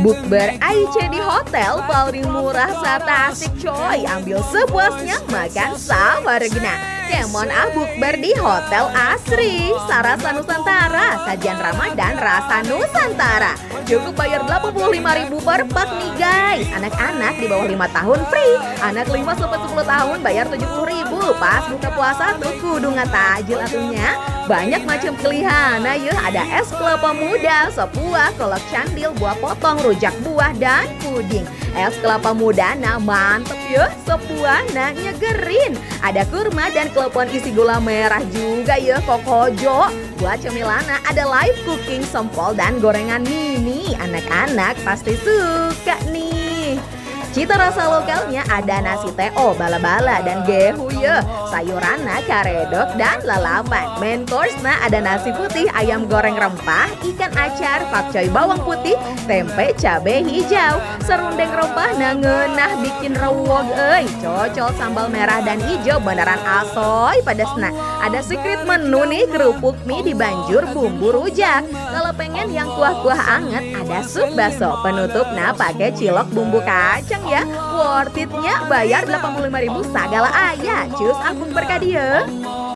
Bukber Aice di hotel paling murah satasik coy. Ambil sepuasnya makan sama regina. Kemon bukber di Hotel Asri Sarasa Nusantara. Sajian Ramadan rasa Nusantara. Cukup bayar 85.000 per pak nih guys. Anak-anak di bawah 5 tahun free. Anak 5-10 tahun bayar 70.000. Pas buka puasa tuh kudu ngatajil atunya. Banyak macam pilihan. Nah yuk ada es kelapa muda, sepuah, kolak candil, buah potong, rujak buah, dan puding. Es kelapa muda nah mantep yuk. Sepuah nah nyegerin. Ada kurma dan klepon isi gula merah juga ya kokojo. Buat cemilana ada live cooking, sempol, dan gorengan mini. Anak-anak pasti suka nih. Cita rasa lokalnya ada nasi teo, bala-bala, dan gehu ya. Sayuranna karedok dan lalapan. Main course-na ada nasi putih, ayam goreng rempah, ikan acar, pakcoy bawang putih, tempe cabe hijau. Serundeng rempah na ngeunah bikin rewog euy. Cocol sambal merah dan hijau beneran asoy pedesna. Ada secret menu nih, kerupuk mie dibanjur bumbu rujak. Kalau pengen yang kuah-kuah anget ada sup baso. Penutupna pakai cilok bumbu kacang ya. Worth it-nya bayar 85.000 sagala aya. Cus aku berkadieu.